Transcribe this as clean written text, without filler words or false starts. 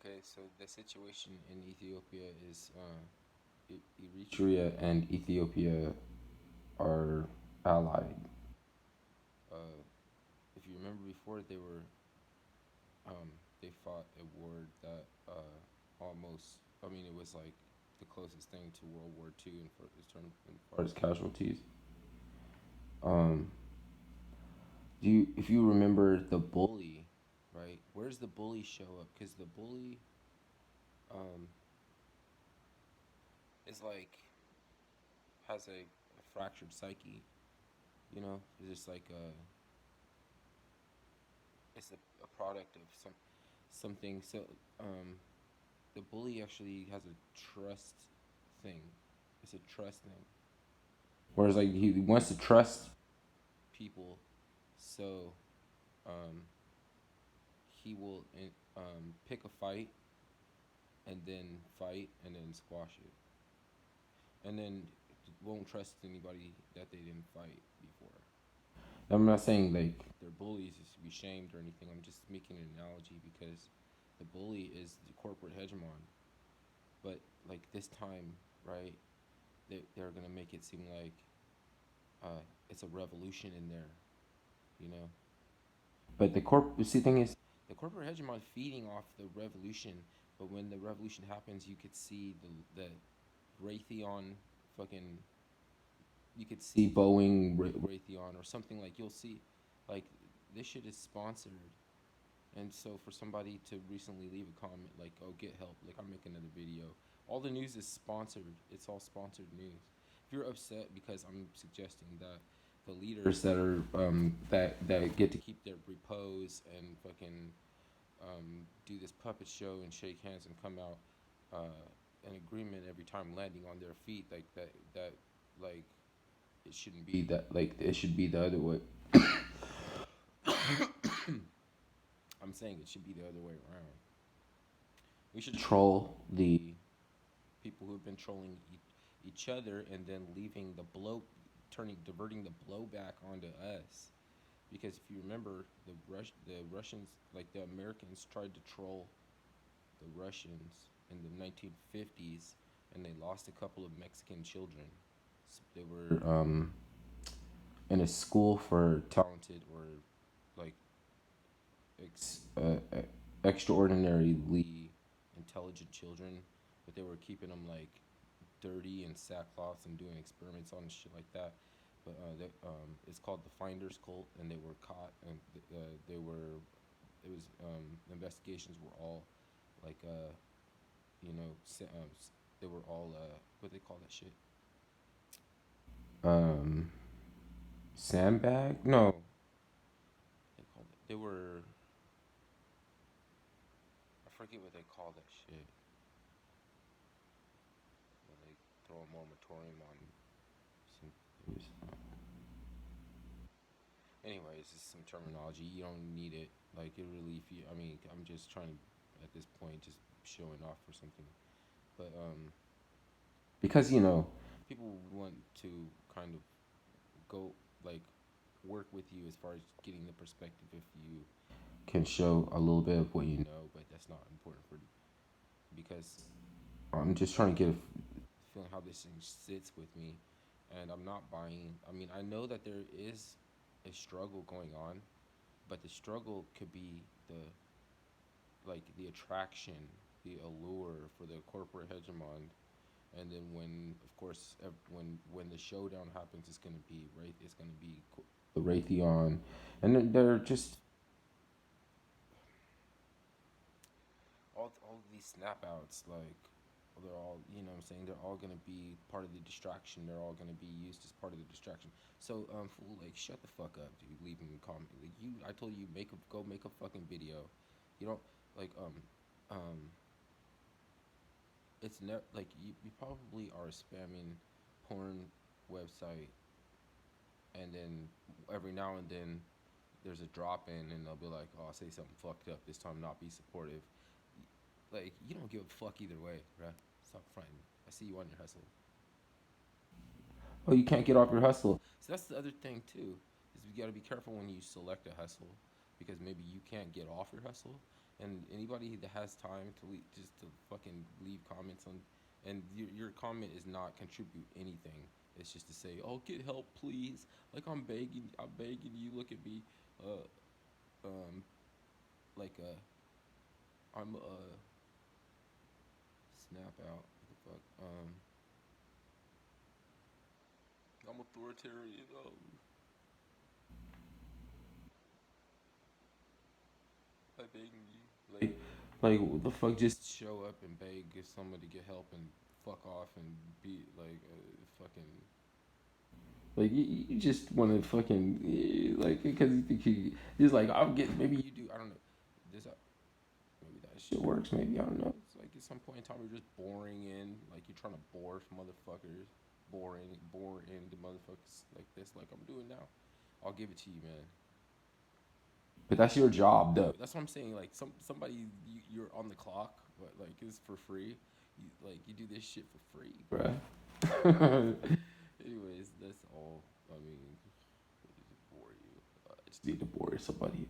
Okay, so the situation in Ethiopia is Eritrea and Ethiopia are allied. Uh, if you remember before, um, they fought a war that almost, I mean, it was like the closest thing to World War II in far as casualties. Um, if you remember the bully, right? Where's the bully show up? Because the bully um, is like has a fractured psyche. You know, it's just like it's a product of something. So um, the bully actually has a trust thing. It's a trust thing. Whereas like he wants to trust people, so um, he will pick a fight and then fight and then squash it, and then won't trust anybody that they didn't fight before. I'm not saying like they're bullies is to be shamed or anything. I'm just making an analogy because the bully is the corporate hegemon. But like this time, right? They're gonna make it seem like it's a revolution in there, you know. But see, thing is, the corporate hegemon feeding off the revolution. But when the revolution happens, you could see the Raytheon fucking. You could see Boeing Raytheon or something like you'll see, like this shit is sponsored. And so for somebody to recently leave a comment like, "Oh, get help," like I'm making another video. All the news is sponsored. It's all sponsored news. If you're upset because I'm suggesting that the leaders that are that get to keep their repose and fucking do this puppet show and shake hands and come out in agreement every time landing on their feet, like that like it shouldn't be that, like it should be the other way. I'm saying it should be the other way around. We should troll the people who have been trolling each other and then leaving diverting the blowback onto us. Because if you remember, the Russians, like the Americans, tried to troll the Russians in the 1950s, and they lost a couple of Mexican children. They were in a school for talented or like ex, extraordinarily intelligent children, but they were keeping them like dirty and sackcloth and doing experiments on shit like that. But it's called the Finders Cult, and they were caught, and they were. It was investigations were all like you know they were all what they call that shit. Um, Sandbag? No, they called it. They were. I forget what they call that shit. When they throw a moratorium on some. It was, anyways, it's some terminology. You don't need it. Like it really. If you, I mean, I'm just trying to at this point just showing off or something. But because people want to kind of go like work with you as far as getting the perspective if you can show a little bit of what you know, but that's not important for because I'm just trying to get a feeling how this thing sits with me, and I'm not buying. I mean, I know that there is a struggle going on, but the struggle could be the attraction, the allure for the corporate hegemon, and then when, of course, when the showdown happens, it's gonna be right. It's gonna be the Raytheon, and then they're just all these snap outs like they're all, what I'm saying, they're all gonna be part of the distraction. They're all gonna be used as part of the distraction. So fool, like shut the fuck up, dude. Leaving a comment like I told you, go make a fucking video. You don't like it's never like you probably are spamming porn website, and then every now and then there's a drop in and they'll be like, oh, say something fucked up this time, not be supportive. Like you don't give a fuck either way, bruh. Stop fronting. I see you on your hustle. Oh, you can't get off your hustle. So that's the other thing too. Is you got to be careful when you select a hustle. because maybe you can't get off your hustle. And anybody that has time to just to fucking leave comments on, and your comment is not contribute anything. It's just to say, "Oh, get help, please." Like I'm begging you. Look at me. Uh, um, like I'm snap out. What the fuck? I'm authoritarian. I begging you. Like what the fuck? Just show up and beg if someone to get help and fuck off and be like fucking. Like you just want to fucking like because you think you just like I'll get maybe you do I don't know this maybe that shit works maybe I don't know it's like at some point in time you're just boring in like you're trying to bore motherfuckers bore in the motherfuckers like this like I'm doing now. I'll give it to you, man. But that's your job, though. That's what I'm saying. Like somebody you're on the clock, but like it's for free. You do this shit for free, bruh. Anyways, that's all. I mean, I just bore you. I just need to bore somebody.